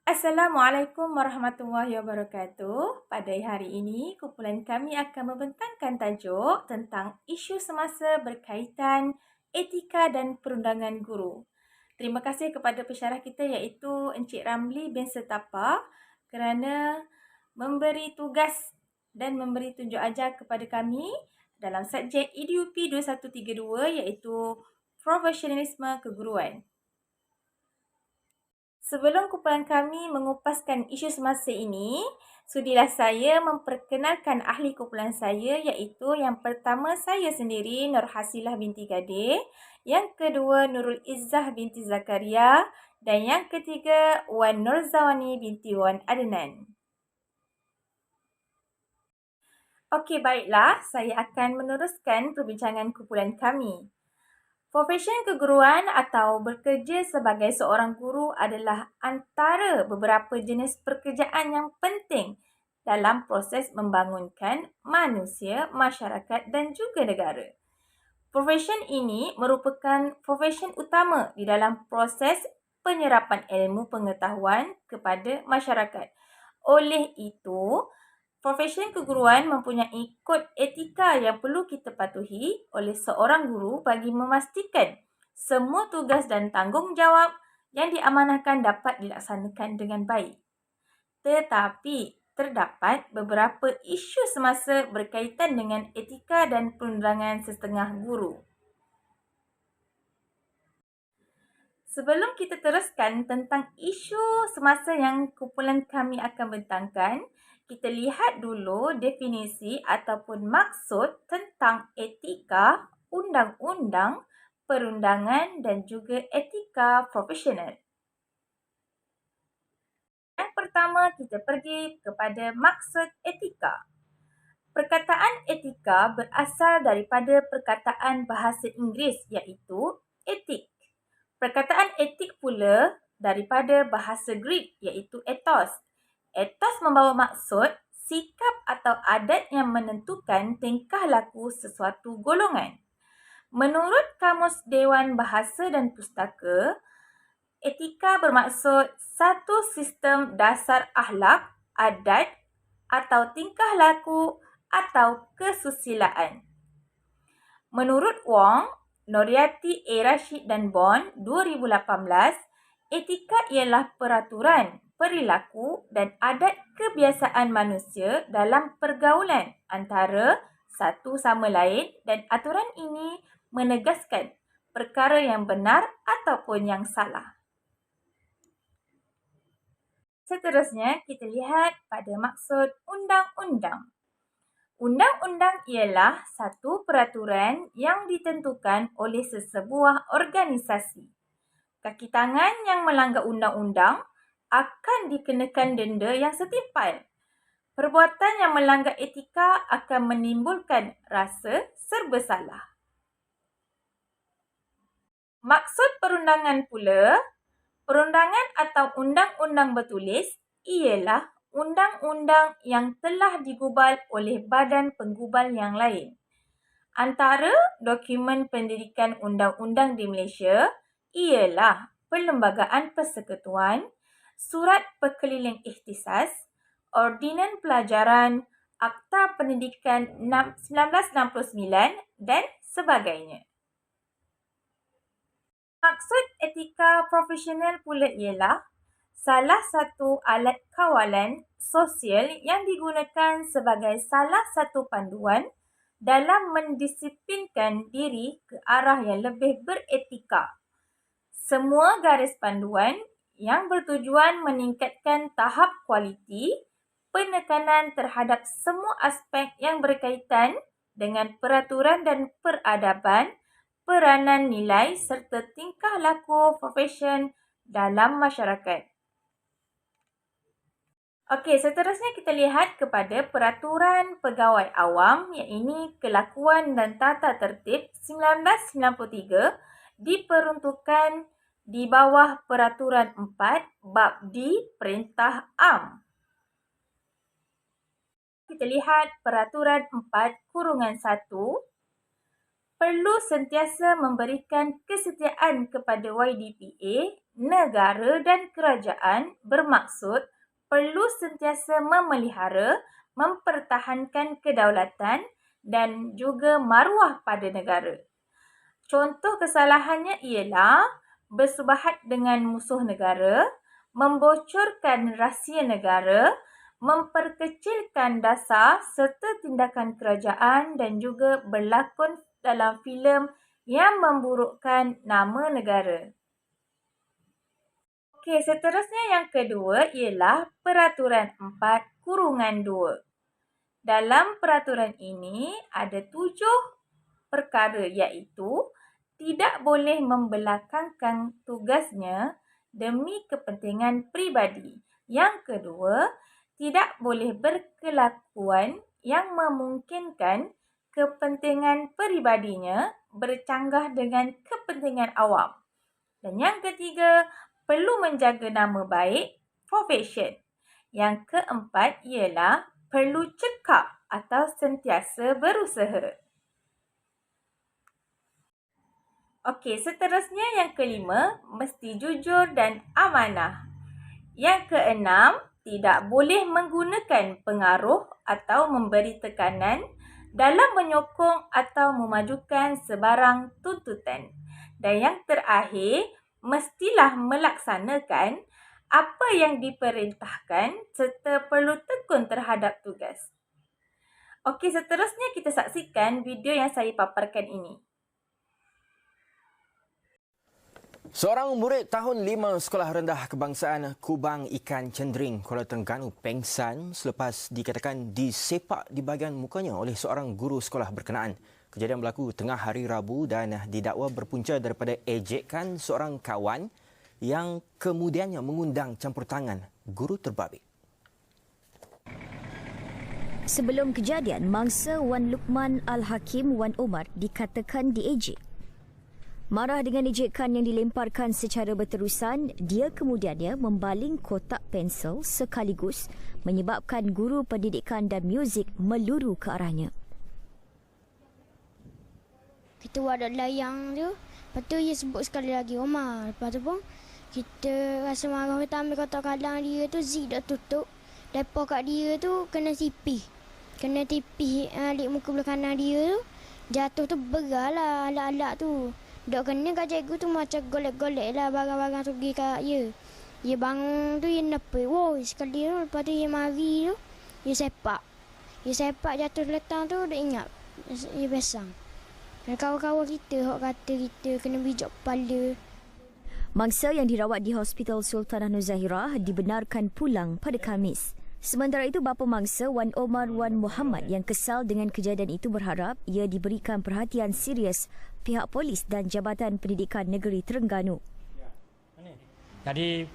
Assalamualaikum warahmatullahi wabarakatuh. Pada hari ini, kumpulan kami akan membentangkan tajuk tentang isu semasa berkaitan etika dan perundangan guru. Terima kasih kepada pensyarah kita iaitu Encik Ramli bin Setapa kerana memberi tugas dan memberi tunjuk ajar kepada kami dalam subjek EDUP 2132 iaitu Profesionalisme Keguruan. Sebelum kumpulan kami mengupaskan isu semasa ini, sudilah saya memperkenalkan ahli kumpulan saya iaitu yang pertama saya sendiri Nur Hasilah binti Gadir, yang kedua Nurul Izzah binti Zakaria dan yang ketiga Wan Nurzawani binti Wan Adnan. Okey, baiklah, saya akan meneruskan perbincangan kumpulan kami. Profesi keguruan atau bekerja sebagai seorang guru adalah antara beberapa jenis pekerjaan yang penting dalam proses membangunkan manusia, masyarakat dan juga negara. Profesi ini merupakan profesi utama di dalam proses penyerapan ilmu pengetahuan kepada masyarakat. Oleh itu, profesi keguruan mempunyai kod etika yang perlu kita patuhi oleh seorang guru bagi memastikan semua tugas dan tanggungjawab yang diamanahkan dapat dilaksanakan dengan baik. Tetapi, terdapat beberapa isu semasa berkaitan dengan etika dan perundangan setengah guru. Sebelum kita teruskan tentang isu semasa yang kumpulan kami akan bentangkan, kita lihat dulu definisi ataupun maksud tentang etika, undang-undang, perundangan dan juga etika profesional. Yang pertama, kita pergi kepada maksud etika. Perkataan etika berasal daripada perkataan bahasa Inggeris iaitu etik. Perkataan etik pula daripada bahasa Greek iaitu ethos. Ethos membawa maksud sikap atau adat yang menentukan tingkah laku sesuatu golongan. Menurut Kamus Dewan Bahasa dan Pustaka, etika bermaksud satu sistem dasar akhlak, adat atau tingkah laku atau kesusilaan. Menurut Wong, Noriati A. Rashid dan Bond 2018, etika ialah peraturan, perilaku dan adat kebiasaan manusia dalam pergaulan antara satu sama lain dan aturan ini menegaskan perkara yang benar ataupun yang salah. Seterusnya, kita lihat pada maksud undang-undang. Undang-undang ialah satu peraturan yang ditentukan oleh sesebuah organisasi. Kaki tangan yang melanggar undang-undang akan dikenakan denda yang setimpal. Perbuatan yang melanggar etika akan menimbulkan rasa serba salah. Maksud perundangan pula, perundangan atau undang-undang bertulis ialah undang-undang yang telah digubal oleh badan penggubal yang lain. Antara dokumen pendidikan undang-undang di Malaysia ialah Perlembagaan Persekutuan, Surat Perkeliling Ikhtisas, Ordinan Pelajaran, Akta Pendidikan 1969 dan sebagainya. Maksud etika profesional pula ialah salah satu alat kawalan sosial yang digunakan sebagai salah satu panduan dalam mendisiplinkan diri ke arah yang lebih beretika. Semua garis panduan yang bertujuan meningkatkan tahap kualiti, penekanan terhadap semua aspek yang berkaitan dengan peraturan dan peradaban, peranan nilai serta tingkah laku profesion dalam masyarakat. Okey, seterusnya kita lihat kepada Peraturan Pegawai Awam iaitu Kelakuan dan Tata Tertib 1993 diperuntukkan di bawah Peraturan 4 Bab D Perintah Am. Kita lihat Peraturan 4 kurungan 1 perlu sentiasa memberikan kesetiaan kepada YDPA, negara dan kerajaan bermaksud perlu sentiasa memelihara, mempertahankan kedaulatan dan juga maruah pada negara. Contoh kesalahannya ialah bersubahat dengan musuh negara, membocorkan rahsia negara, memperkecilkan dasar serta tindakan kerajaan dan juga berlakon dalam filem yang memburukkan nama negara. Okey, seterusnya yang kedua ialah Peraturan 4/2. Dalam peraturan ini ada 7 perkara iaitu tidak boleh membelakangkan tugasnya demi kepentingan peribadi. Yang kedua, tidak boleh berkelakuan yang memungkinkan kepentingan peribadinya bercanggah dengan kepentingan awam. Dan yang ketiga, perlu menjaga nama baik profesion. Yang keempat ialah perlu cekap atau sentiasa berusaha. Okey, seterusnya yang kelima, mesti jujur dan amanah. Yang keenam, tidak boleh menggunakan pengaruh atau memberi tekanan dalam menyokong atau memajukan sebarang tuntutan. Dan yang terakhir, mestilah melaksanakan apa yang diperintahkan serta perlu tekun terhadap tugas. Okey, seterusnya kita saksikan video yang saya paparkan ini. Seorang murid tahun 5 Sekolah Rendah Kebangsaan Kubang Ikan Cendring, Kuala Terengganu pengsan selepas dikatakan disepak di bahagian mukanya oleh seorang guru sekolah berkenaan. Kejadian berlaku tengah hari Rabu dan didakwa berpunca daripada ejekan seorang kawan yang kemudiannya mengundang campur tangan guru terbabit. Sebelum kejadian, mangsa Wan Lukman Al-Hakim Wan Omar dikatakan diejek. Marah dengan ejekan yang dilemparkan secara berterusan, dia kemudiannya membaling kotak pensel sekaligus menyebabkan guru pendidikan dan muzik meluru ke arahnya. Kita buat layang tu, lepas tu dia sebut sekali lagi Omar. Lepas tu pun kita rasa marah kita ambil kotak kalang dia tu, zip dah tutup. Lepas kat dia tu kena tipih. Kena tipih alik muka belah kanan dia tu. Jatuh tu begal lah alat-alat tu. Dok kena kat cikgu tu macam golek-golek lah barang-barang tu pergi kat dia. Dia bangun tu, dia nepik. Wow, sekali tu. Lepas tu dia mari tu, dia sepak. Dia sepak jatuh letang tu, dia ingat. Dia besang. Dan kawan-kawan kita, hok kata kita kena bijak kepala. Mangsa yang dirawat di Hospital Sultanah Nur Zahirah dibenarkan pulang pada Khamis. Sementara itu, bapa mangsa Wan Omar Wan Muhammad yang kesal dengan kejadian itu berharap ia diberikan perhatian serius pihak polis dan Jabatan Pendidikan Negeri Terengganu. Jadi,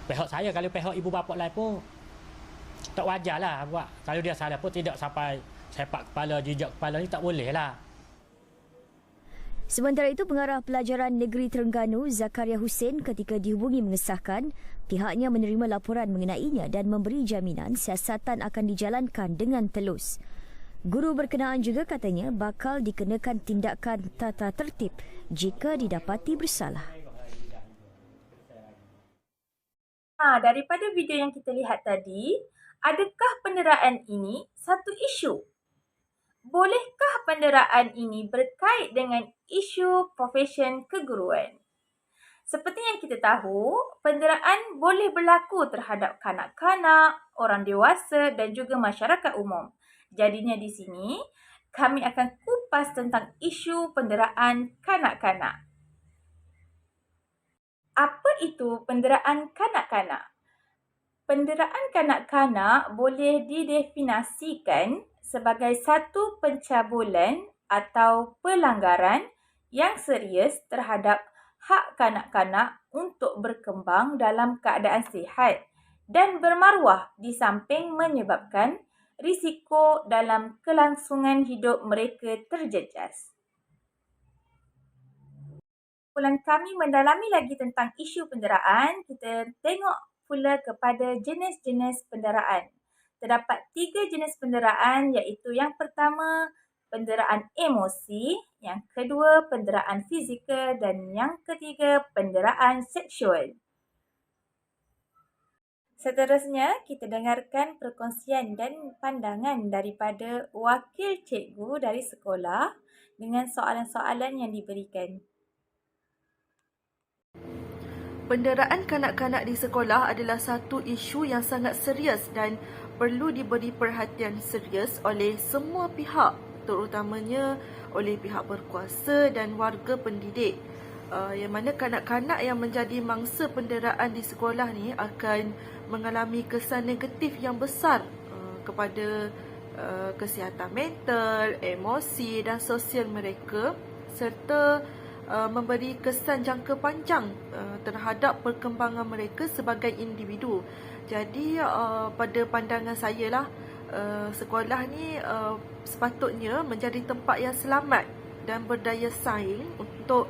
pihak saya, kalau pihak ibu bapa lain pun tak wajarlah buat. Kalau dia salah pun tidak sampai sepak kepala, jijak kepala ni tak boleh lah. Sementara itu, Pengarah Pelajaran Negeri Terengganu Zakaria Hussein ketika dihubungi mengesahkan pihaknya menerima laporan mengenainya dan memberi jaminan siasatan akan dijalankan dengan telus. Guru berkenaan juga katanya bakal dikenakan tindakan tata tertib jika didapati bersalah. Daripada video yang kita lihat tadi, adakah penderaan ini satu isu? Bolehkah penderaan ini berkait dengan isu profesion keguruan? Seperti yang kita tahu, penderaan boleh berlaku terhadap kanak-kanak, orang dewasa dan juga masyarakat umum. Jadinya di sini, kami akan kupas tentang isu penderaan kanak-kanak. Apa itu penderaan kanak-kanak? Penderaan kanak-kanak boleh didefinisikan sebagai satu pencabulan atau pelanggaran yang serius terhadap hak kanak-kanak untuk berkembang dalam keadaan sihat dan bermaruah di samping menyebabkan risiko dalam kelangsungan hidup mereka terjejas. Kumpulan kami mendalami lagi tentang isu penderaan, kita tengok pula kepada jenis-jenis penderaan. Terdapat 3 jenis penderaan iaitu yang pertama, penderaan emosi, yang kedua penderaan fizikal dan yang ketiga penderaan seksual. Seterusnya, kita dengarkan perkongsian dan pandangan daripada wakil cikgu dari sekolah dengan soalan-soalan yang diberikan. Penderaan kanak-kanak di sekolah adalah satu isu yang sangat serius dan perlu diberi perhatian serius oleh semua pihak, terutamanya oleh pihak berkuasa dan warga pendidik. Yang mana kanak-kanak yang menjadi mangsa penderaan di sekolah ni akan mengalami kesan negatif yang besar kepada kesihatan mental, emosi dan sosial mereka, serta memberi kesan jangka panjang terhadap perkembangan mereka sebagai individu. Jadi pada pandangan saya lah, sekolah ni sepatutnya menjadi tempat yang selamat dan berdaya saing untuk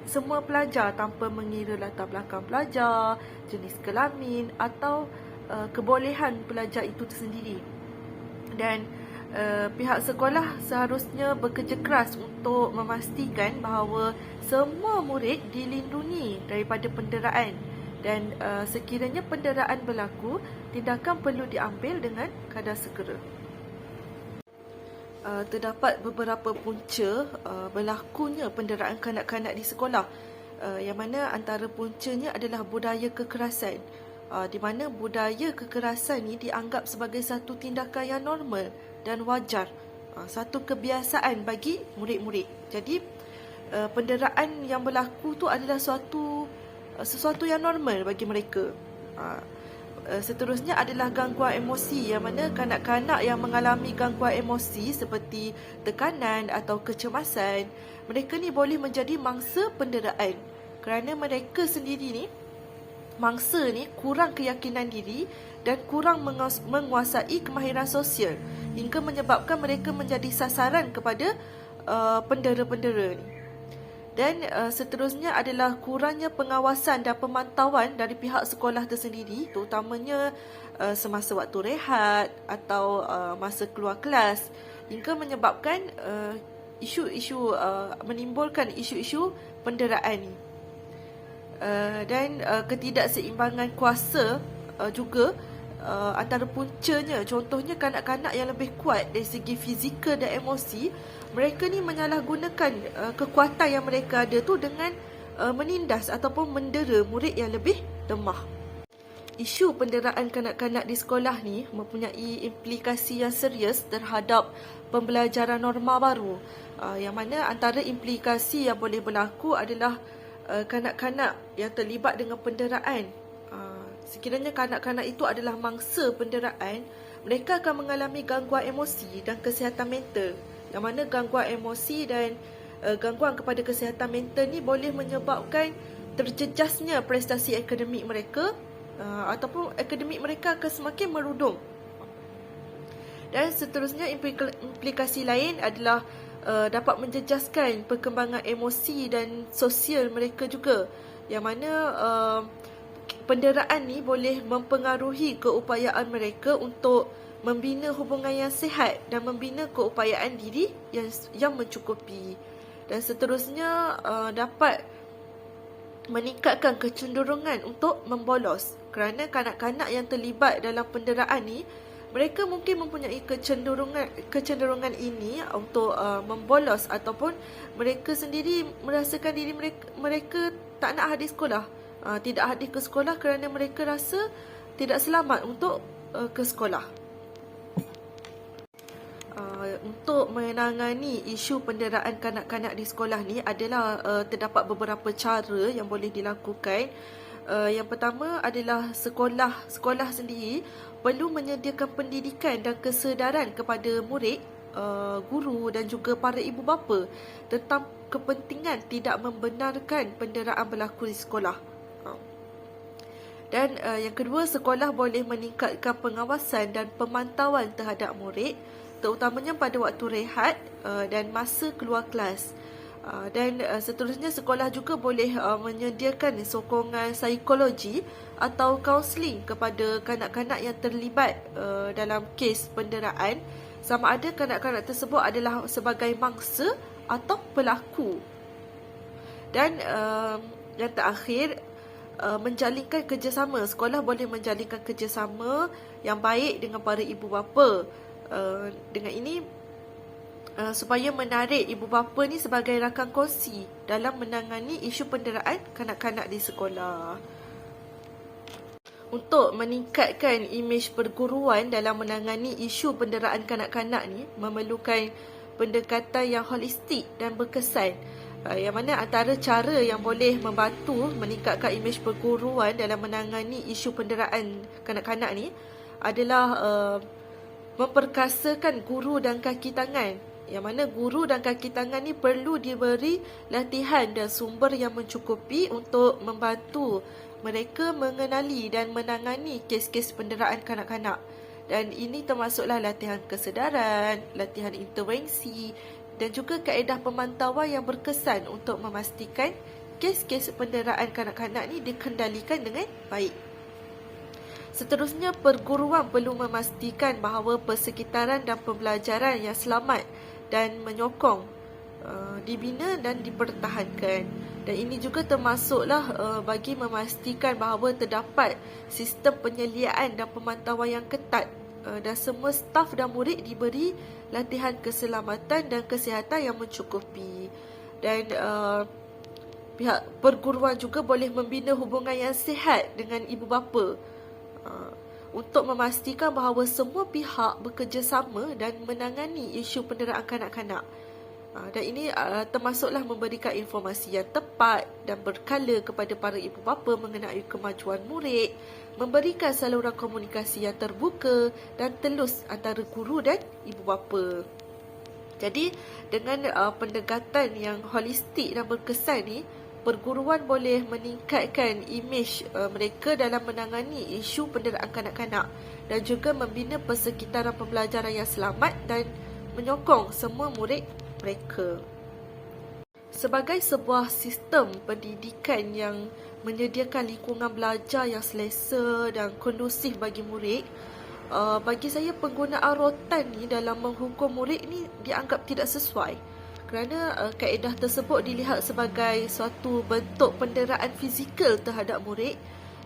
semua pelajar tanpa mengira latar belakang pelajar, jenis kelamin atau kebolehan pelajar itu tersendiri. Dan pihak sekolah seharusnya bekerja keras untuk memastikan bahawa semua murid dilindungi daripada penderaan dan sekiranya penderaan berlaku, tindakan perlu diambil dengan kadar segera. Terdapat beberapa punca berlakunya penderaan kanak-kanak di sekolah, yang mana antara puncanya adalah budaya kekerasan, di mana budaya kekerasan ini dianggap sebagai satu tindakan yang normal dan wajar, satu kebiasaan bagi murid-murid. Jadi penderaan yang berlaku tu adalah sesuatu yang normal bagi mereka. Seterusnya adalah gangguan emosi, yang mana kanak-kanak yang mengalami gangguan emosi seperti tekanan atau kecemasan, mereka ni boleh menjadi mangsa penderaan kerana mereka sendiri ni, mangsa ni kurang keyakinan diri dan kurang menguasai kemahiran sosial hingga menyebabkan mereka menjadi sasaran kepada pendera-pendera ni. Dan seterusnya adalah kurangnya pengawasan dan pemantauan dari pihak sekolah tersendiri, terutamanya semasa waktu rehat atau masa keluar kelas, hingga menyebabkan menimbulkan isu-isu penderaan ni. Dan ketidakseimbangan kuasa juga antara puncanya. Contohnya kanak-kanak yang lebih kuat dari segi fizikal dan emosi, mereka ni menyalahgunakan kekuatan yang mereka ada tu dengan menindas ataupun mendera murid yang lebih lemah. Isu penderaan kanak-kanak di sekolah ni mempunyai implikasi yang serius terhadap pembelajaran norma baru, yang mana antara implikasi yang boleh berlaku adalah kanak-kanak yang terlibat dengan penderaan. Sekiranya kanak-kanak itu adalah mangsa penderaan, mereka akan mengalami gangguan emosi dan kesihatan mental, yang mana gangguan emosi dan gangguan kepada kesihatan mental ni boleh menyebabkan terjejasnya prestasi akademik mereka, ataupun akademik mereka akan semakin merudum. Dan seterusnya implikasi lain adalah dapat menjejaskan perkembangan emosi dan sosial mereka juga, yang mana penderaan ni boleh mempengaruhi keupayaan mereka untuk membina hubungan yang sihat dan membina keupayaan diri yang mencukupi. Dan seterusnya dapat meningkatkan kecenderungan untuk membolos, kerana kanak-kanak yang terlibat dalam penderaan ni, mereka mungkin mempunyai kecenderungan ini untuk membolos, ataupun mereka sendiri merasakan diri mereka tak nak hadir sekolah, tidak hadir ke sekolah kerana mereka rasa tidak selamat untuk ke sekolah. Untuk menangani isu penderaan kanak-kanak di sekolah ni adalah terdapat beberapa cara yang boleh dilakukan. Yang pertama adalah sekolah sendiri perlu menyediakan pendidikan dan kesedaran kepada murid, guru dan juga para ibu bapa tentang kepentingan tidak membenarkan penderaan berlaku di sekolah. Dan yang kedua, sekolah boleh meningkatkan pengawasan dan pemantauan terhadap murid, terutamanya pada waktu rehat dan masa keluar kelas. Dan seterusnya, sekolah juga boleh menyediakan sokongan psikologi atau kaunseling kepada kanak-kanak yang terlibat dalam kes penderaan, sama ada kanak-kanak tersebut adalah sebagai mangsa atau pelaku. Dan yang terakhir, menjalinkan kerjasama. Sekolah boleh menjalinkan kerjasama yang baik dengan para ibu bapa. Dengan ini, supaya menarik ibu bapa ni sebagai rakan kongsi dalam menangani isu penderaan kanak-kanak di sekolah. Untuk meningkatkan imej perguruan dalam menangani isu penderaan kanak-kanak ni memerlukan pendekatan yang holistik dan berkesan. Yang mana antara cara yang boleh membantu meningkatkan imej perguruan dalam menangani isu penderaan kanak-kanak ni adalah memperkasakan guru dan kaki tangan. Yang mana guru dan kaki tangan ni perlu diberi latihan dan sumber yang mencukupi untuk membantu mereka mengenali dan menangani kes-kes penderaan kanak-kanak. Dan ini termasuklah latihan kesedaran, latihan intervensi dan juga kaedah pemantauan yang berkesan untuk memastikan kes-kes penderaan kanak-kanak ni dikendalikan dengan baik. Seterusnya, perguruan perlu memastikan bahawa persekitaran dan pembelajaran yang selamat dan menyokong dibina dan dipertahankan. Dan ini juga termasuklah bagi memastikan bahawa terdapat sistem penyeliaan dan pemantauan yang ketat dan semua staf dan murid diberi latihan keselamatan dan kesihatan yang mencukupi. Dan pihak perguruan juga boleh membina hubungan yang sihat dengan ibu bapa untuk memastikan bahawa semua pihak bekerjasama dan menangani isu penderaan kanak-kanak. Dan ini termasuklah memberikan informasi yang tepat dan berkala kepada para ibu bapa mengenai kemajuan murid, memberikan saluran komunikasi yang terbuka dan telus antara guru dan ibu bapa. Jadi, dengan pendekatan yang holistik dan berkesan ni, perguruan boleh meningkatkan imej mereka dalam menangani isu penderaan kanak-kanak dan juga membina persekitaran pembelajaran yang selamat dan menyokong semua murid mereka. Sebagai sebuah sistem pendidikan yang menyediakan lingkungan belajar yang selesa dan kondusif bagi murid, bagi saya penggunaan rotan ni dalam menghukum murid ni dianggap tidak sesuai kerana kaedah tersebut dilihat sebagai suatu bentuk penderaan fizikal terhadap murid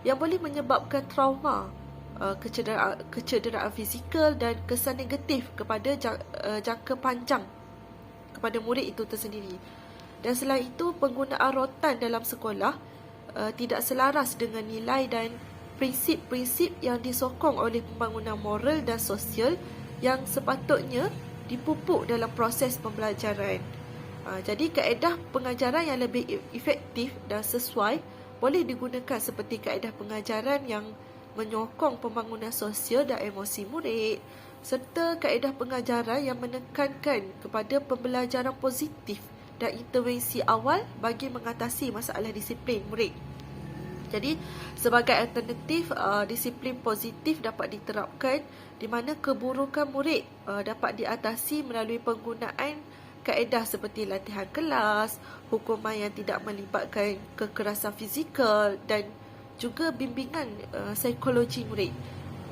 yang boleh menyebabkan trauma, kecederaan fizikal dan kesan negatif kepada jangka panjang kepada murid itu tersendiri. Dan selain itu, penggunaan rotan dalam sekolah tidak selaras dengan nilai dan prinsip-prinsip yang disokong oleh pembangunan moral dan sosial yang sepatutnya dipupuk dalam proses pembelajaran. Jadi kaedah pengajaran yang lebih efektif dan sesuai boleh digunakan seperti kaedah pengajaran yang menyokong pembangunan sosial dan emosi murid, serta kaedah pengajaran yang menekankan kepada pembelajaran positif dan intervensi awal bagi mengatasi masalah disiplin murid. Jadi, sebagai alternatif, disiplin positif dapat diterapkan di mana keburukan murid dapat diatasi melalui penggunaan kaedah seperti latihan kelas, hukuman yang tidak melibatkan kekerasan fizikal dan juga bimbingan psikologi murid.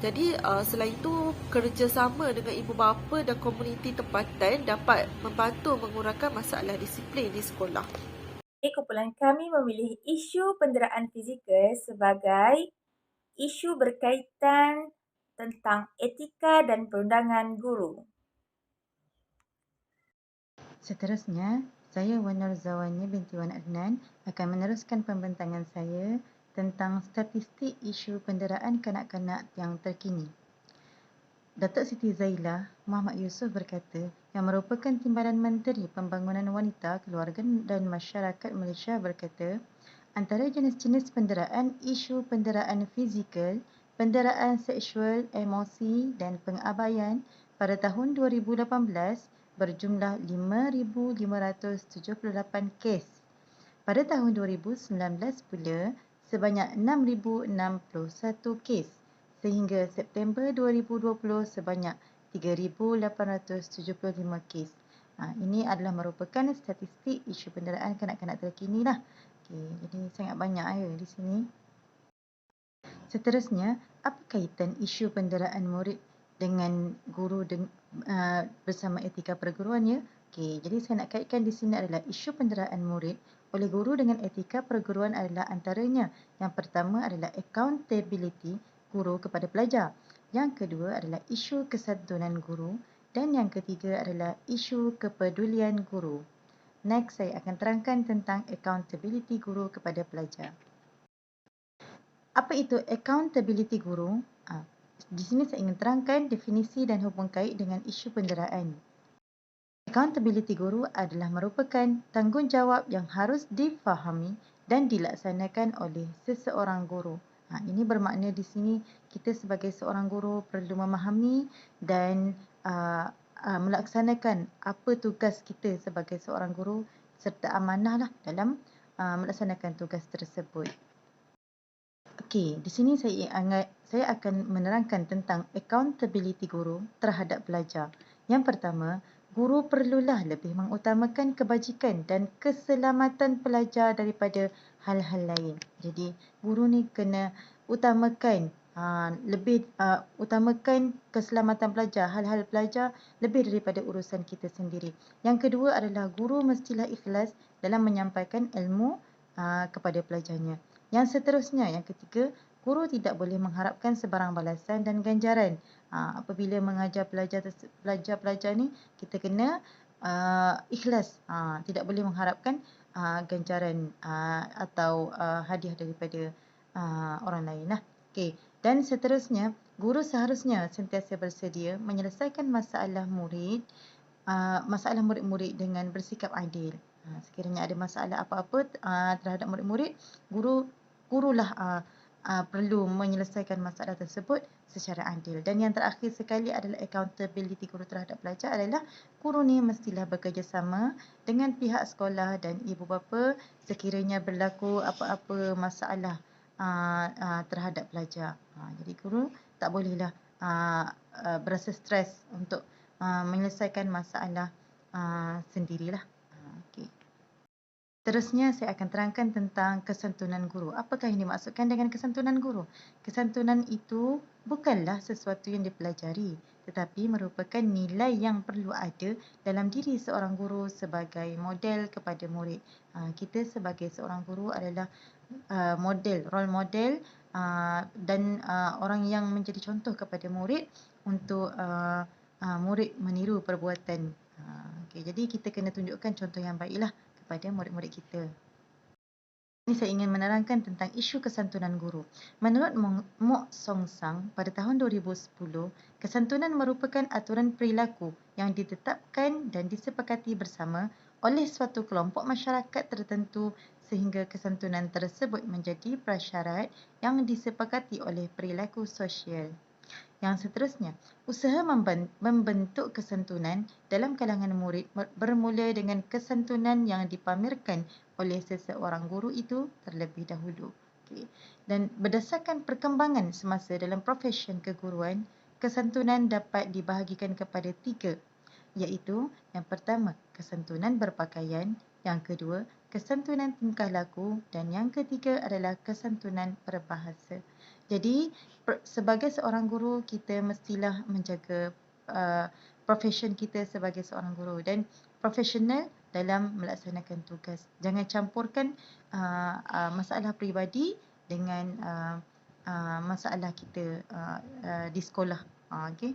Jadi, selain itu, kerjasama dengan ibu bapa dan komuniti tempatan dapat membantu mengurangkan masalah disiplin di sekolah. Kumpulan kami memilih isu penderaan fizikal sebagai isu berkaitan tentang etika dan perundangan guru. Seterusnya, saya Wan Nur Zawanya binti Wan Adnan akan meneruskan pembentangan saya tentang statistik isu penderaan kanak-kanak yang terkini. Datuk Siti Zailah Muhammad Yusof berkata, yang merupakan Timbalan Menteri Pembangunan Wanita, Keluarga dan Masyarakat Malaysia berkata, antara jenis-jenis penderaan, isu penderaan fizikal, penderaan seksual, emosi dan pengabaian pada tahun 2018 berjumlah 5,578 kes. Pada tahun 2019 pula, sebanyak 6,061 kes. Sehingga September 2020 sebanyak 3,875 kes. Ini adalah merupakan statistik isu penderaan kanak-kanak terkini lah. Jadi sangat banyak di sini. Seterusnya, apa kaitan isu penderaan murid dengan guru bersama etika perguruannya. Okey, jadi saya nak kaitkan di sini adalah isu penderaan murid oleh guru dengan etika perguruan adalah antaranya. Yang pertama adalah accountability guru kepada pelajar. Yang kedua adalah isu kesantunan guru dan yang ketiga adalah isu kepedulian guru. Next, saya akan terangkan tentang accountability guru kepada pelajar. Apa itu accountability guru? Di sini saya ingin terangkan definisi dan hubung kait dengan isu penderaan. Accountability guru adalah merupakan tanggungjawab yang harus difahami dan dilaksanakan oleh seseorang guru. Ini bermakna di sini kita sebagai seorang guru perlu memahami dan melaksanakan apa tugas kita sebagai seorang guru serta amanahlah dalam melaksanakan tugas tersebut. Okey, di sini saya akan menerangkan tentang accountability guru terhadap pelajar. Yang pertama, guru perlulah lebih mengutamakan kebajikan dan keselamatan pelajar daripada hal-hal lain. Jadi, guru ni kena utamakan utamakan keselamatan pelajar, hal-hal pelajar lebih daripada urusan kita sendiri. Yang kedua adalah guru mestilah ikhlas dalam menyampaikan ilmu kepada pelajarnya. Yang seterusnya, yang ketiga, guru tidak boleh mengharapkan sebarang balasan dan ganjaran. Apabila mengajar pelajar ni, kita kena ikhlas. Tidak boleh mengharapkan ganjaran atau hadiah daripada orang lain. Okey. Dan seterusnya, guru seharusnya sentiasa bersedia menyelesaikan masalah murid-murid dengan bersikap adil. Sekiranya ada masalah apa-apa terhadap murid-murid, gurulah perlu menyelesaikan masalah tersebut secara adil. Dan yang terakhir sekali adalah accountability guru terhadap pelajar adalah guru ni mestilah bekerjasama dengan pihak sekolah dan ibu bapa sekiranya berlaku apa-apa masalah terhadap pelajar. Jadi guru tak bolehlah berasa stres untuk menyelesaikan masalah sendirilah. Okey. Terusnya saya akan terangkan tentang kesantunan guru. Apakah yang dimaksudkan dengan kesantunan guru? Kesantunan itu bukanlah sesuatu yang dipelajari, tetapi merupakan nilai yang perlu ada dalam diri seorang guru sebagai model kepada murid. Kita sebagai seorang guru adalah role model dan orang yang menjadi contoh kepada murid untuk murid meniru perbuatan. Okay, jadi kita kena tunjukkan contoh yang baiklah kepada murid-murid kita. Ini saya ingin menerangkan tentang isu kesantunan guru. Menurut Mok Song Sang pada tahun 2010, kesantunan merupakan aturan perilaku yang ditetapkan dan disepakati bersama oleh suatu kelompok masyarakat tertentu sehingga kesantunan tersebut menjadi prasyarat yang disepakati oleh perilaku sosial. Yang seterusnya, usaha membentuk kesantunan dalam kalangan murid bermula dengan kesantunan yang dipamerkan oleh seseorang guru itu terlebih dahulu. Okay. Dan berdasarkan perkembangan semasa dalam profesion keguruan, kesantunan dapat dibahagikan kepada 3, iaitu yang pertama, kesantunan berpakaian, yang kedua, kesantunan tingkah laku dan yang ketiga adalah kesantunan berbahasa. Jadi, sebagai seorang guru, kita mestilah menjaga profesion kita sebagai seorang guru dan profesional dalam melaksanakan tugas. Jangan campurkan masalah peribadi dengan masalah kita di sekolah. Okay?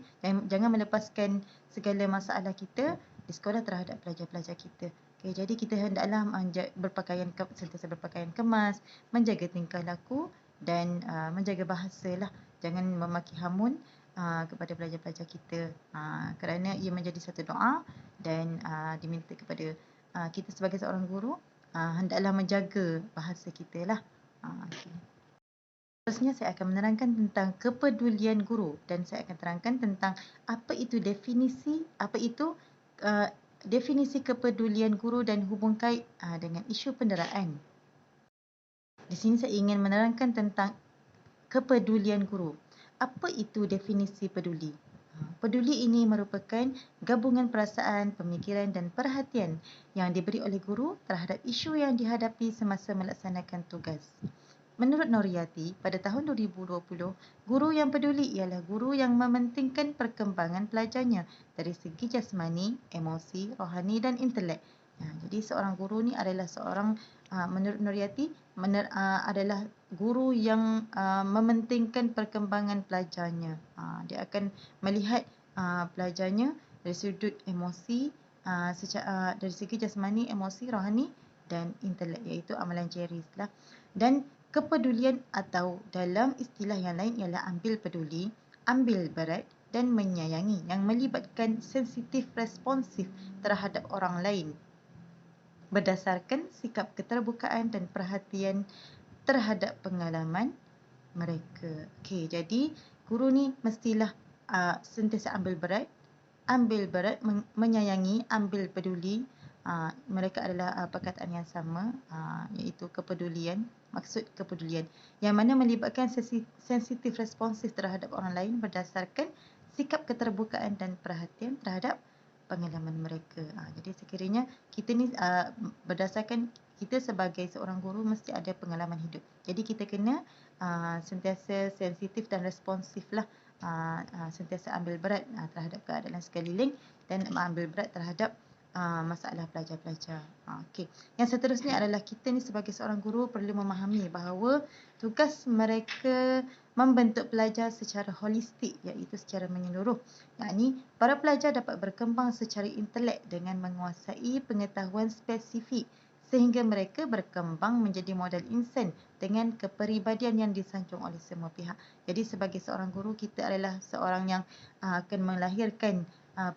Jangan melepaskan segala masalah kita di sekolah terhadap pelajar-pelajar kita. Okay, jadi kita hendaklah sentiasa berpakaian kemas, menjaga tingkah laku dan menjaga bahasa lah. Jangan memaki hamun kepada pelajar-pelajar kita kerana ia menjadi satu doa dan diminta kepada kita sebagai seorang guru hendaklah menjaga bahasa kita lah. Okay. Seterusnya saya akan menerangkan tentang kepedulian guru dan saya akan terangkan tentang apa itu definisi kepedulian guru dan hubung kait dengan isu penderaan. Di sini saya ingin menerangkan tentang kepedulian guru. Apa itu definisi peduli? Peduli ini merupakan gabungan perasaan, pemikiran dan perhatian yang diberi oleh guru terhadap isu yang dihadapi semasa melaksanakan tugas. Menurut Noryati, pada tahun 2020, guru yang peduli ialah guru yang mementingkan perkembangan pelajarnya dari segi jasmani, emosi, rohani dan intelek. Jadi seorang guru ni adalah seorang, menurut Noryati, adalah guru yang mementingkan perkembangan pelajarnya. Dia akan melihat pelajarnya dari sudut emosi, dari segi jasmani, emosi, rohani dan intelek, iaitu amalan Jerry's lah. Dan kepedulian atau dalam istilah yang lain ialah ambil peduli, ambil berat dan menyayangi yang melibatkan sensitif responsif terhadap orang lain berdasarkan sikap keterbukaan dan perhatian terhadap pengalaman mereka. Okey, jadi guru ni mestilah sentiasa ambil berat, menyayangi, ambil peduli. Mereka adalah perkataan yang sama, iaitu kepedulian, maksud kepedulian yang mana melibatkan sensitif responsif terhadap orang lain berdasarkan sikap keterbukaan dan perhatian terhadap pengalaman mereka. Jadi sekiranya kita ni berdasarkan kita sebagai seorang guru mesti ada pengalaman hidup. Jadi kita kena sentiasa sensitif dan responsif lah, sentiasa ambil berat terhadap keadaan sekeliling dan ambil berat terhadap masalah pelajar-pelajar. Okey. Yang seterusnya adalah kita ni sebagai seorang guru perlu memahami bahawa tugas mereka membentuk pelajar secara holistik, iaitu secara menyeluruh. Yakni para pelajar dapat berkembang secara intelek dengan menguasai pengetahuan spesifik sehingga mereka berkembang menjadi model insan dengan kepribadian yang disanjung oleh semua pihak. Jadi sebagai seorang guru, kita adalah seorang yang akan melahirkan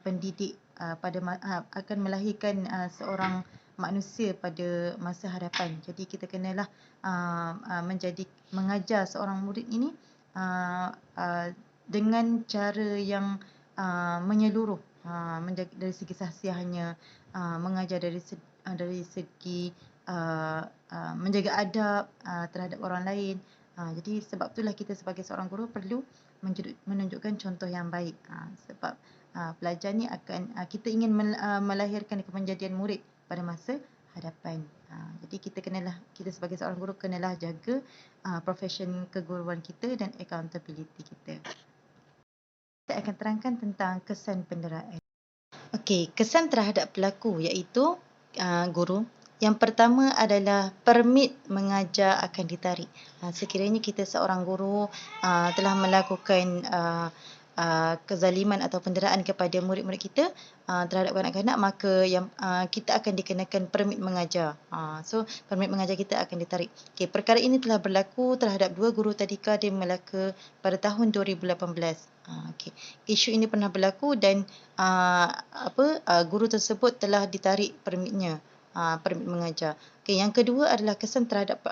pendidik akan melahirkan seorang manusia pada masa hadapan. Jadi kita kenalah mengajar seorang murid ini dengan cara yang menyeluruh, dari segi sahsiahnya, mengajar dari segi menjaga adab terhadap orang lain. Jadi sebab itulah kita sebagai seorang guru perlu menunjukkan contoh yang baik. Sebab pelajar ni akan, kita ingin melahirkan kemenjadian murid pada masa hadapan. Jadi kita sebagai seorang guru kenalah jaga profession keguruan kita dan accountability kita. Saya akan terangkan tentang kesan penderaan. Okey, kesan terhadap pelaku iaitu guru. Yang pertama adalah permit mengajar akan ditarik. Sekiranya kita seorang guru telah melakukan kezaliman atau penderaan kepada murid-murid kita terhadap kanak-kanak, maka kita akan dikenakan permit mengajar. So permit mengajar kita akan ditarik. Okey, perkara ini telah berlaku terhadap 2 guru tadika di Melaka pada tahun 2018. Okey, isu ini pernah berlaku dan guru tersebut telah ditarik permitnya, permit mengajar. Okey, yang kedua adalah kesan terhadap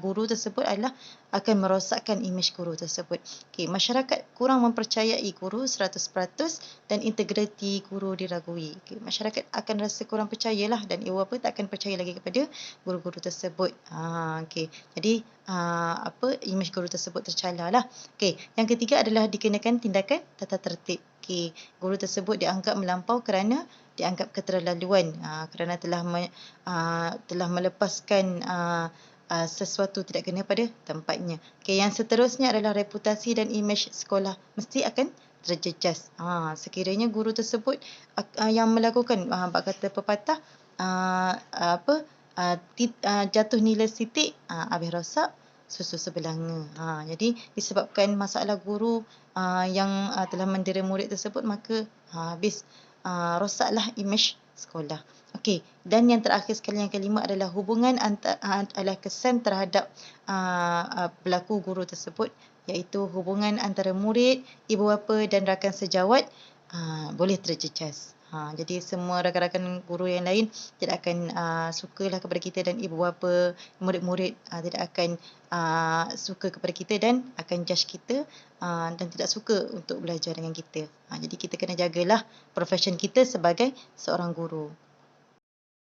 guru tersebut adalah akan merosakkan imej guru tersebut. Okey, masyarakat kurang mempercayai guru 100% dan integriti guru diragui. Okey, masyarakat akan rasa kurang percayalah dan ibu bapa tak akan percaya lagi kepada guru-guru tersebut. Okey, jadi imej guru tersebut tercalar lah. Okey, yang ketiga adalah dikenakan tindakan tata tertib. Okey, guru tersebut dianggap melampau kerana dianggap keterlaluan, kerana telah melepaskan sesuatu tidak kena pada tempatnya. Okey, yang seterusnya adalah reputasi dan imej sekolah mesti akan terjejas. Sekiranya guru tersebut yang melakukan kata pepatah jatuh nilai sitik, habis rosak susu sebelanga. Jadi disebabkan masalah guru yang telah mendera murid tersebut, maka habis rosaklah imej sekolah. Okey, dan yang terakhir sekali, yang kelima adalah hubungan adalah kesan terhadap pelaku guru tersebut, iaitu hubungan antara murid, ibu bapa dan rakan sejawat boleh terjejas. Jadi semua rakan-rakan guru yang lain tidak akan sukalah kepada kita, dan ibu bapa, murid-murid tidak akan suka kepada kita dan akan judge kita dan tidak suka untuk belajar dengan kita. Jadi kita kena jagalah profession kita sebagai seorang guru.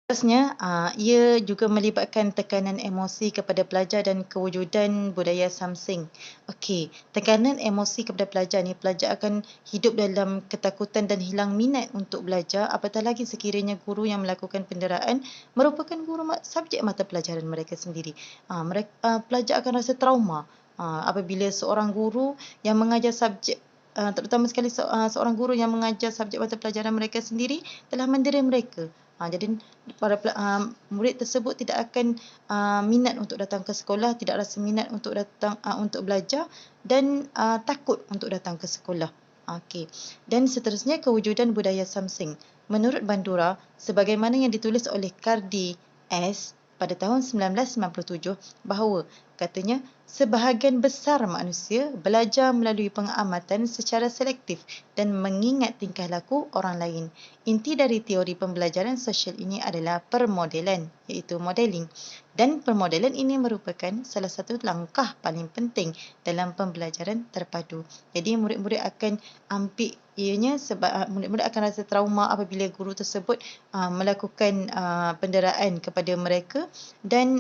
Seterusnya, ia juga melibatkan tekanan emosi kepada pelajar dan kewujudan budaya samsing. Okey, tekanan emosi kepada pelajar ni, pelajar akan hidup dalam ketakutan dan hilang minat untuk belajar, apatah lagi sekiranya guru yang melakukan penderaan merupakan guru subjek mata pelajaran mereka sendiri. Pelajar akan rasa trauma apabila seorang guru yang mengajar subjek terutama sekali seorang guru yang mengajar subjek mata pelajaran mereka sendiri telah mendera mereka. Jadi murid tersebut tidak akan minat untuk datang ke sekolah, tidak rasa minat untuk datang untuk belajar dan takut untuk datang ke sekolah. Okey. Dan seterusnya, kewujudan budaya samsing. Menurut Bandura, sebagaimana yang ditulis oleh Cardi S pada tahun 1997 bahawa katanya sebahagian besar manusia belajar melalui pengamatan secara selektif dan mengingat tingkah laku orang lain. Inti dari teori pembelajaran sosial ini adalah permodelan, iaitu modeling. Dan permodelan ini merupakan salah satu langkah paling penting dalam pembelajaran terpadu. Jadi murid-murid akan ambil ianya sebab murid-murid akan rasa trauma apabila guru tersebut melakukan penderaan kepada mereka dan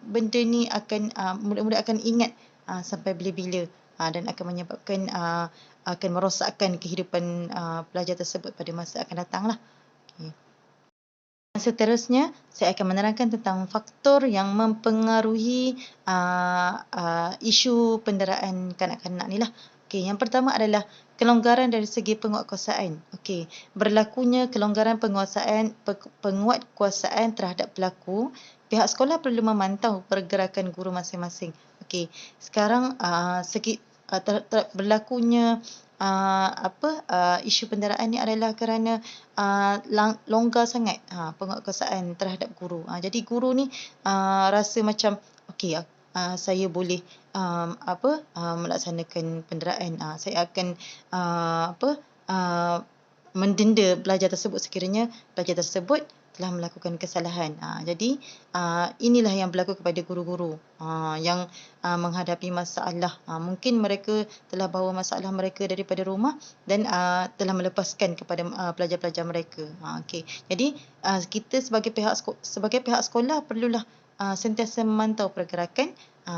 benda ni akan murid-murid akan ingat sampai bila-bila dan akan menyebabkan akan merosakkan kehidupan pelajar tersebut pada masa akan datang lah. Okay. Seterusnya, saya akan menerangkan tentang faktor yang mempengaruhi isu penderaan kanak-kanak ni lah. Okey, yang pertama adalah kelonggaran dari segi penguatkuasaan. Okey, berlakunya kelonggaran penguatkuasaan terhadap pelaku, pihak sekolah perlu memantau pergerakan guru masing-masing. Okey, sekarang berlakunya isu penderaan ni adalah kerana longgar sangat penguatkuasaan terhadap guru. Jadi guru ni rasa macam okey, saya boleh melaksanakan penderaan. Saya akan mendenda pelajar tersebut sekiranya pelajar tersebut telah melakukan kesalahan. Jadi inilah yang berlaku kepada guru-guru yang menghadapi masalah. Mungkin mereka telah bawa masalah mereka daripada rumah dan telah melepaskan kepada pelajar-pelajar mereka. Okey. Jadi kita sebagai pihak sekolah perlulah sentiasa memantau pergerakan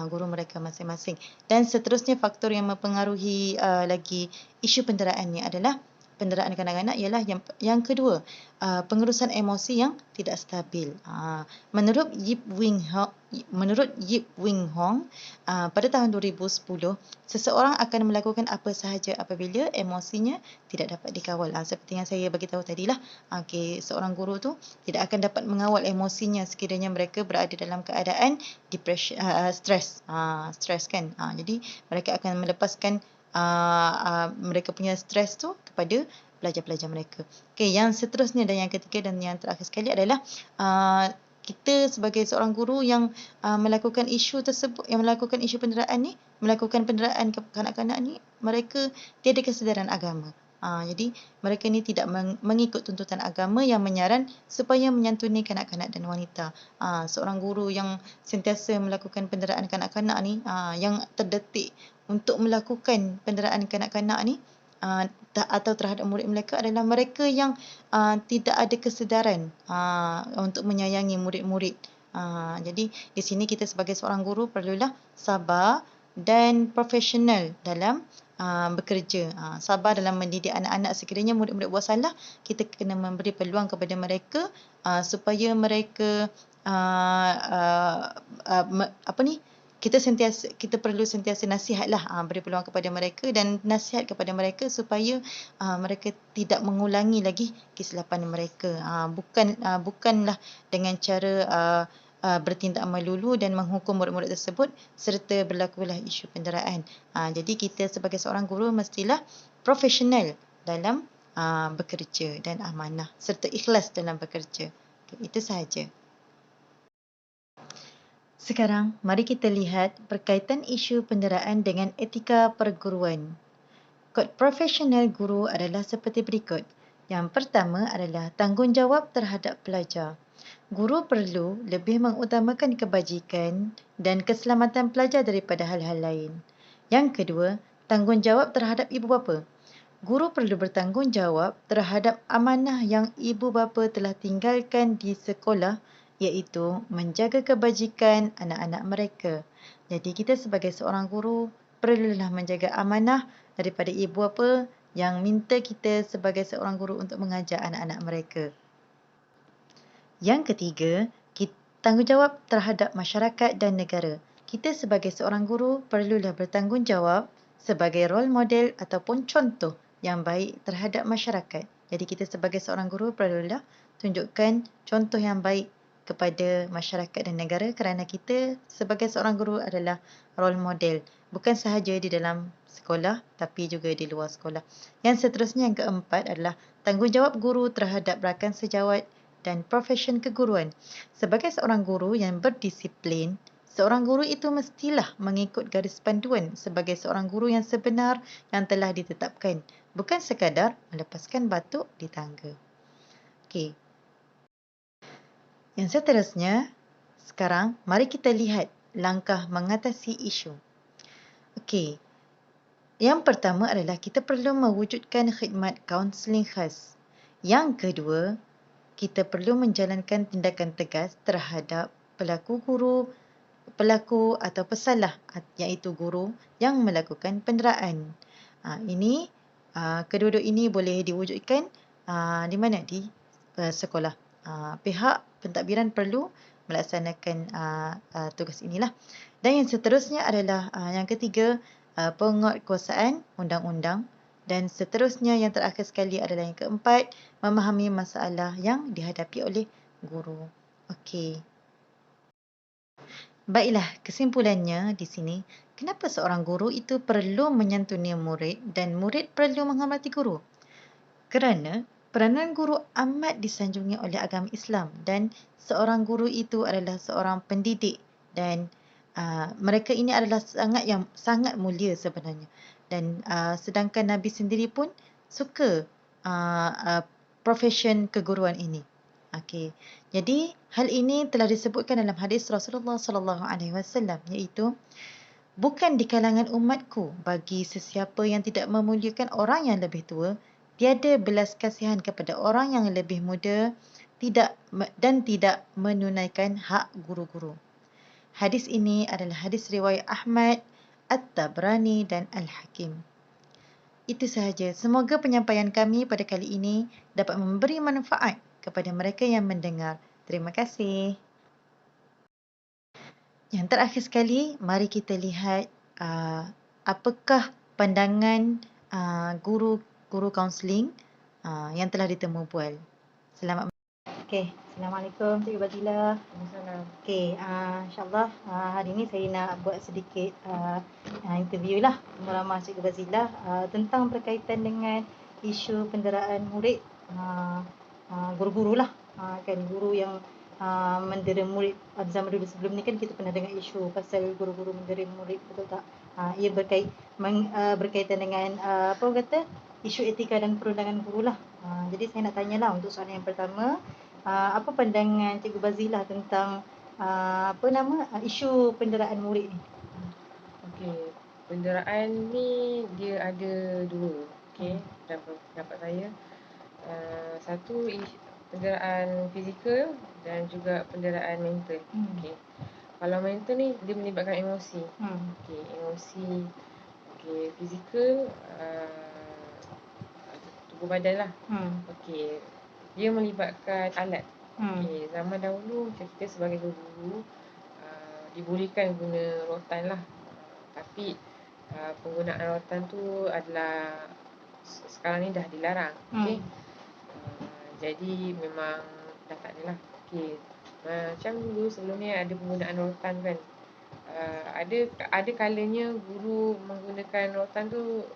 guru mereka masing-masing. Dan seterusnya, faktor yang mempengaruhi lagi isu penderaan ni adalah penderaan kanak-kanak ialah yang kedua, pengurusan emosi yang tidak stabil. Menurut Yip Wing Hong, pada tahun 2010, seseorang akan melakukan apa sahaja apabila emosinya tidak dapat dikawal. Seperti yang saya bagi tahu tadilah, seorang guru tu tidak akan dapat mengawal emosinya sekiranya mereka berada dalam keadaan depression, stres kan. Jadi mereka akan melepaskan mereka punya stres tu kepada pelajar-pelajar mereka. Okey, yang seterusnya dan yang ketiga dan yang terakhir sekali adalah kita sebagai seorang guru yang melakukan isu tersebut, yang melakukan isu penderaan ni, melakukan penderaan ke kanak-kanak ni, mereka tiada kesedaran agama. Jadi mereka ni tidak mengikut tuntutan agama yang menyaran supaya menyantuni kanak-kanak dan wanita. Seorang guru yang sentiasa melakukan penderaan kanak-kanak ni, yang terdetik untuk melakukan penderaan kanak-kanak ni atau terhadap murid mereka adalah mereka yang tidak ada kesedaran untuk menyayangi murid-murid. Jadi di sini kita sebagai seorang guru perlulah sabar dan profesional dalam bekerja. Sabar dalam mendidik anak-anak. Sekiranya murid-murid buat salah, kita kena memberi peluang kepada mereka supaya mereka kita perlu sentiasa nasihatlah, beri peluang kepada mereka dan nasihat kepada mereka supaya mereka tidak mengulangi lagi kesilapan mereka. Bukanlah dengan cara bertindak melulu dan menghukum murid-murid tersebut serta berlakulah isu penderaan. Jadi kita sebagai seorang guru mestilah profesional dalam bekerja dan amanah serta ikhlas dalam bekerja. Itu sahaja. Sekarang, mari kita lihat berkaitan isu penderaan dengan etika perguruan. Kod profesional guru adalah seperti berikut. Yang pertama adalah tanggungjawab terhadap pelajar. Guru perlu lebih mengutamakan kebajikan dan keselamatan pelajar daripada hal-hal lain. Yang kedua, tanggungjawab terhadap ibu bapa. Guru perlu bertanggungjawab terhadap amanah yang ibu bapa telah tinggalkan di sekolah, iaitu menjaga kebajikan anak-anak mereka. Jadi kita sebagai seorang guru perlulah menjaga amanah daripada ibu bapa yang minta kita sebagai seorang guru untuk mengajar anak-anak mereka. Yang ketiga, tanggungjawab terhadap masyarakat dan negara. Kita sebagai seorang guru perlulah bertanggungjawab sebagai role model ataupun contoh yang baik terhadap masyarakat. Jadi kita sebagai seorang guru perlulah tunjukkan contoh yang baik kepada masyarakat dan negara kerana kita sebagai seorang guru adalah role model. Bukan sahaja di dalam sekolah tapi juga di luar sekolah. Yang seterusnya yang keempat adalah tanggungjawab guru terhadap rakan sejawat dan profesion keguruan. Sebagai seorang guru yang berdisiplin, seorang guru itu mestilah mengikut garis panduan sebagai seorang guru yang sebenar yang telah ditetapkan. Bukan sekadar melepaskan batuk di tangga. Okey. Yang seterusnya, sekarang mari kita lihat langkah mengatasi isu. Okey. Yang pertama adalah kita perlu mewujudkan khidmat kaunseling khas. Yang kedua, kita perlu menjalankan tindakan tegas terhadap pelaku atau pesalah iaitu guru yang melakukan penderaan. Ini kedua-dua ini boleh diwujudkan di mana? Di sekolah. Pihak pentadbiran perlu melaksanakan tugas inilah. Dan yang seterusnya adalah yang ketiga, penguatkuasaan undang-undang. Dan seterusnya yang terakhir sekali adalah yang keempat, memahami masalah yang dihadapi oleh guru. Okey. Baiklah, kesimpulannya di sini, kenapa seorang guru itu perlu menyantuni murid dan murid perlu menghormati guru? Kerana peranan guru amat disanjungi oleh agama Islam dan seorang guru itu adalah seorang pendidik dan mereka ini adalah sangat mulia sebenarnya. Dan sedangkan Nabi sendiri pun suka profesion keguruan ini. Okey. Jadi hal ini telah disebutkan dalam hadis Rasulullah sallallahu alaihi wasallam, iaitu bukan di kalangan umatku bagi sesiapa yang tidak memuliakan orang yang lebih tua, tiada belas kasihan kepada orang yang lebih muda, tidak menunaikan hak guru-guru. Hadis ini adalah hadis riwayat Ahmad, At-Tabrani dan Al-Hakim. Itu sahaja. Semoga penyampaian kami pada kali ini dapat memberi manfaat kepada mereka yang mendengar. Terima kasih. Yang terakhir sekali, mari kita lihat apakah pandangan guru kaunseling yang telah ditemu bual. Selamat. Okey, Assalamualaikum Cikgu Bazila. Okey, insyaAllah hari ini saya nak buat sedikit interview lah bersama Cikgu Bazila tentang berkaitan dengan isu penderaan murid, guru-guru lah, kan guru yang mendera murid. Zaman dulu sebelum ni kan kita pernah dengar isu pasal guru-guru mendera murid, betul tak? Ia berkaitan dengan isu etika dan perundangan guru lah. Jadi saya nak tanyalah untuk soalan yang pertama, apa pandangan Cikgu Bazila tentang isu penderaan murid ni? Okey, penderaan ni dia ada dua. Okey, dalam pendapat saya. Satu penderaan fizikal dan juga penderaan mental. Okey. Kalau mental ni dia melibatkan emosi. Okey, emosi. Okey, fizikal tubuh badan lah. Okey. Dia melibatkan alat. Okey, zaman dahulu macam kita sebagai guru dibolehkan guna rotan lah. Tapi penggunaan rotan tu adalah sekarang ni dah dilarang. Okey. Jadi memang dah tak ada lah. Okey. Macam dulu sebelum ni ada penggunaan rotan kan. Ada kalanya guru menggunakan rotan tu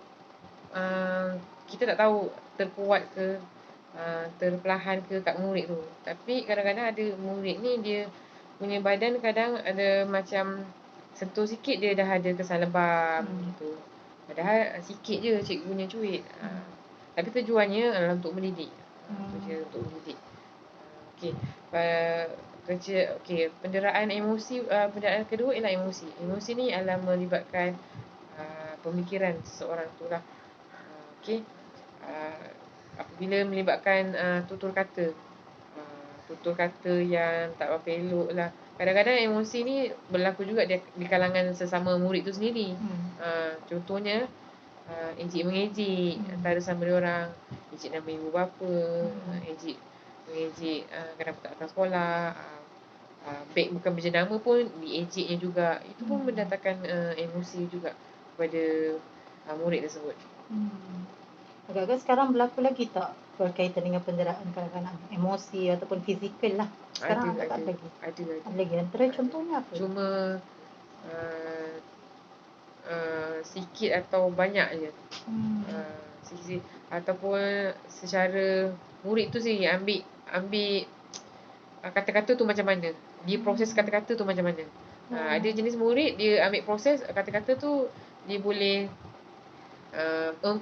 kita tak tahu terkuat ke terperlahan ke kat murid tu. Tapi kadang-kadang ada murid ni dia punya badan kadang ada macam sentuh sikit dia dah ada kesan lebam gitu. Padahal sikit je cikgu punya cuit. Tapi tujuannya adalah untuk mendidik. Untuk mendidik. Okey. Penderaan emosi, penderaan kedua ialah emosi. Emosi ni adalah melibatkan pemikiran seseorang tu lah. Okey. apabila melibatkan tutur kata. Tutur kata yang tak berapa elok lah. Kadang-kadang emosi ni berlaku juga di kalangan sesama murid tu sendiri. Contohnya, ejek-mengejek antara sama dia orang. Ejek nama ibu bapa, mengejek kenapa tak datang sekolah. Baik bukan berjenama pun diejeknya juga. Itu pun mendatangkan emosi juga kepada murid tersebut. Agak-agak sekarang berlaku lagi tak berkaitan dengan penderaan kanak-kanak, emosi ataupun fizikal lah? Sekarang ada tak lagi? Ada. Ada lagi. Antara contohnya apa? Cuma sikit atau banyak je. Sikit ataupun secara murid tu sendiri ambil kata-kata tu macam mana. Dia proses kata-kata tu macam mana. Ada jenis murid dia ambil proses kata-kata tu dia boleh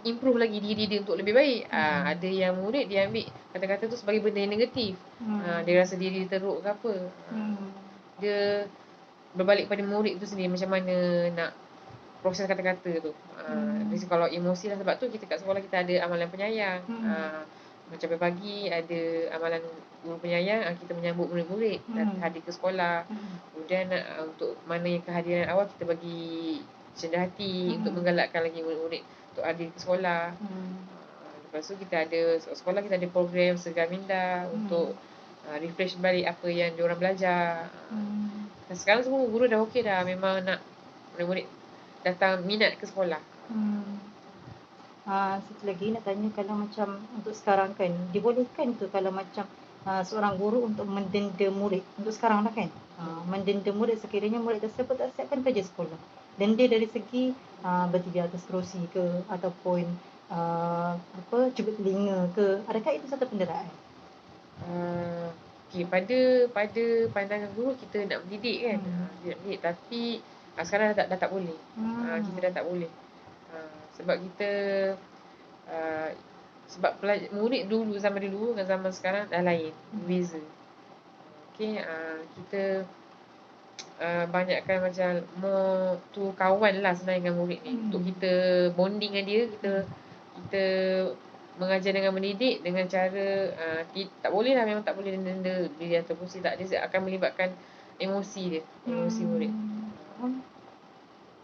improve lagi diri dia untuk lebih baik. Ada yang murid dia ambil kata-kata tu sebagai benda yang negatif. Dia rasa diri dia teruk ke apa. Dia berbalik pada murid tu sendiri macam mana nak proses kata-kata tu. Jadi kalau emosi lah, sebab tu kita kat sekolah kita ada amalan penyayang. Macam pagi ada amalan guru penyayang, kita menyambut murid-murid hadir ke sekolah. Kemudian untuk mana yang kehadiran awal kita bagi cendah hati untuk menggalakkan lagi murid-murid untuk hadir ke sekolah. Lepas tu kita ada sekolah kita ada program Segar Minda untuk refresh balik apa yang diorang belajar. Dan sekarang semua guru dah okey dah, memang nak murid-murid datang minat ke sekolah. Satu lagi nak tanya, kalau macam untuk sekarang kan, dibolehkan ke kalau macam seorang guru untuk mendenda murid untuk sekarang lah kan? Mendenda murid sekiranya murid tersebut tak siapkan kerja sekolah. Denda dari segi bertiga atas kerusi ke ataupun cubit telinga ke, adakah itu satu penderaan? Okay, pada pandangan guru kita nak mendidik kan, nak mendidik, tapi sekarang dah tak boleh. Kita dah tak boleh. Sebab kita sebab murid dulu, zaman dulu dengan zaman sekarang dah lain, berbeza. Okay, kita banyakkan macam more tu kawan lah sebenarnya dengan murid ni. Untuk kita bonding dengan dia, kita mengajar dengan mendidik dengan cara tak boleh lah, memang tak boleh denda diri ataupun tak. Dia akan melibatkan emosi dia, emosi murid.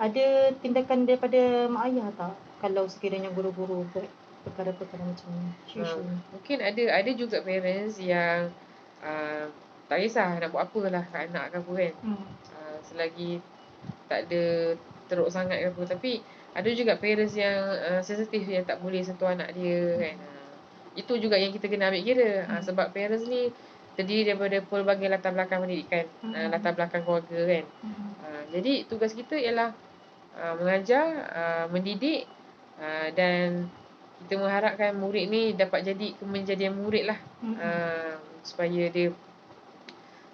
Ada tindakan daripada mak ayah tak kalau sekiranya guru-guru buat perkara-perkara macam ni? Mungkin ada juga parents yang tak kisah nak buat apalah kat anak ke apa kan. Selagi tak ada teruk sangat ke apa. Tapi ada juga parents yang sensitif, yang tak boleh sentuh anak dia kan. Itu juga yang kita kena ambil kira. Sebab parents ni terdiri daripada pelbagai latar belakang pendidikan, latar belakang keluarga kan. Jadi tugas kita ialah mengajar, mendidik, dan kita mengharapkan murid ni dapat jadi kemenjadian murid lah. Supaya dia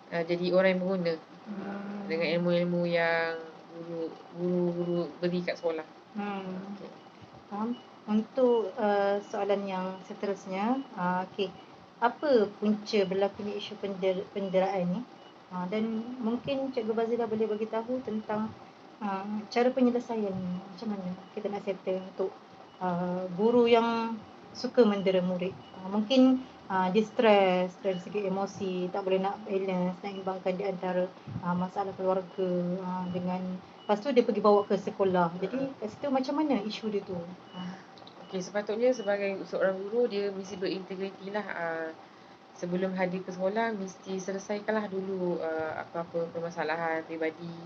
jadi orang yang berguna dengan ilmu-ilmu yang guru-guru beri kat sekolah. Okay. Untuk soalan yang seterusnya, apa punca berlakunya isu penderaan ni? Dan mungkin Cikgu Bazila boleh bagi tahu tentang cara penyelesaian ni, macam mana kita nak settle untuk guru yang suka mendera murid. Mungkin dia stres dari segi emosi, tak boleh nak balance, nak imbangkan di antara masalah keluarga dengan, lepas tu dia pergi bawa ke sekolah. Jadi kat situ macam mana isu dia tu? Okay, sepatutnya sebagai seorang guru dia mesti berintegriti lah. Sebelum hadir ke sekolah mesti selesaikanlah dulu apa-apa permasalahan peribadi.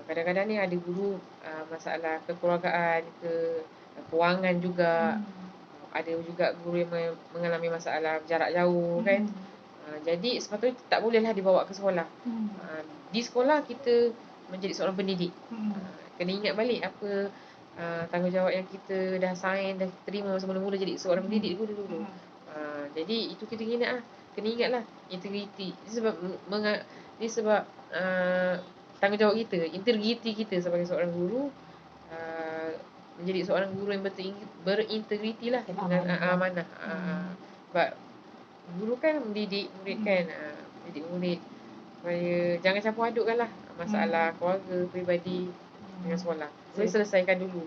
Kadang-kadang ni ada guru masalah kekeluargaan, kewangan juga. Ada juga guru yang mengalami masalah jarak jauh kan. Jadi sepatutnya tak bolehlah dibawa ke sekolah. Di sekolah kita menjadi seorang pendidik. Kena ingat balik apa tanggungjawab yang kita dah sign, dah terima masa mula-mula jadi seorang pendidik dulu. Jadi itu kita kena ingatlah integriti. Ini sebab tanggungjawab kita, integriti kita sebagai seorang guru, menjadi seorang guru yang berintegriti lah dengan amanah. Sebab guru kan mendidik murid kan, mendidik murid supaya jangan campur adukkan lah masalah keluarga, peribadi dengan sekolah. Jadi selesaikan dulu.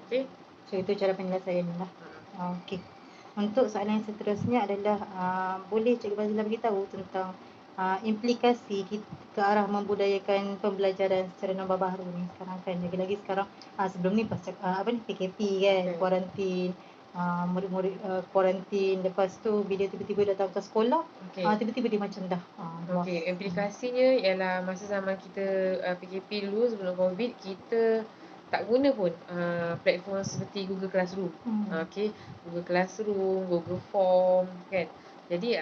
Okay? So itu cara penyelesaian lah. Okey. Untuk soalan yang seterusnya adalah boleh Cikgu Fazila beritahu tentang implikasi ke arah membudayakan pembelajaran secara non-baharu ni sekarang kan. Lagi-lagi sekarang sebelum ni pasal PKP kan, Betul. kuarantin, murid-murid kuarantin, lepas tu bila tiba-tiba datang ke sekolah, Okey. tiba-tiba dia macam dah lost. Okey, implikasinya ialah masa zaman kita PKP dulu sebelum COVID, kita tak guna pun platform seperti Google Classroom. Okey, Google Classroom, Google Form kan. Jadi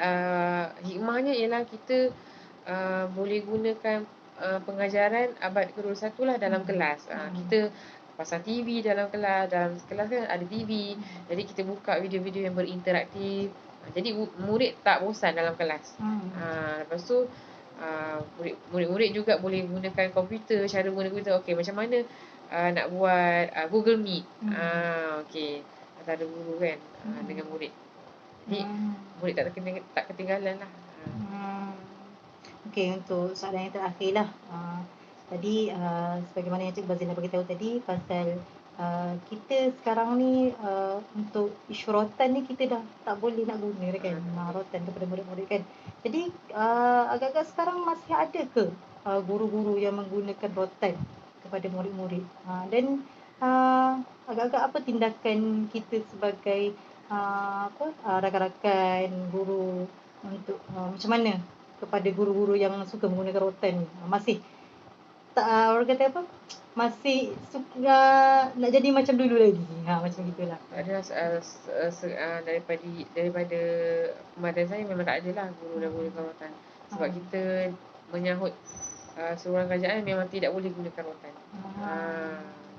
hikmahnya ialah kita boleh gunakan pengajaran abad ke-21 lah dalam kelas. Kita pasang TV dalam kelas kan ada TV. Jadi kita buka video-video yang berinteraktif. Jadi murid tak bosan dalam kelas. Lepas tu murid-murid juga boleh gunakan komputer, cara guna komputer. Okey, macam mana nak buat Google Meet. Okey, antara guru kan dengan murid. Jadi murid tak ketinggalan lah. Okey, untuk soalan yang terakhir lah. Tadi sebagaimana yang Cikgu Fazila beritahu tadi pasal kita sekarang ni untuk isu rotan ni kita dah tak boleh nak guna kan, rotan kepada murid-murid kan. Jadi agak-agak sekarang masih ada ke guru-guru yang menggunakan rotan kepada murid-murid? Dan agak-agak apa tindakan kita sebagai rakan-rakan guru untuk macam mana kepada guru-guru yang suka menggunakan rotan ni? Masih tak orang kata apa? Masih suka nak jadi macam dulu lagi. Macam gitulah. Ada daripada pembelajaran saya memang tak ada lah guru dah gunakan rotan. Sebab kita menyahut seruan kerajaan memang tidak boleh gunakan rotan.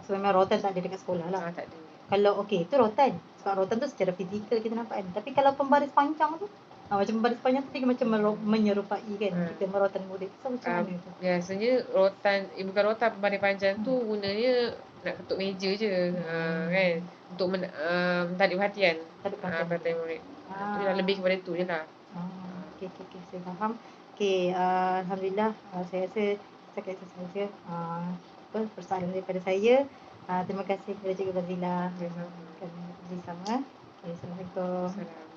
So memang rotan tak ada dekat sekolah lah. Tak ada. Kalau okey, itu rotan. Sebab rotan tu secara fizikal kita nampak kan. Tapi kalau pembaris panjang tu, macam pembaris panjang tu dia macam menyerupai kan kita merotan murid. So macam mana tu? Biasanya rotan, bukan rotan, pembaris panjang tu gunanya nak ketuk meja je. Kan. Untuk menarik perhatian. Perhatian murid. Tu dah lebih kepada tu je lah. Okey, saya faham. Okey, alhamdulillah saya rasa setakat itu saja persoalan daripada saya. Terima kasih kepada Cikgu Fazila. Sama-sama. Kami bersama. Okey, Assalamualaikum. Salam.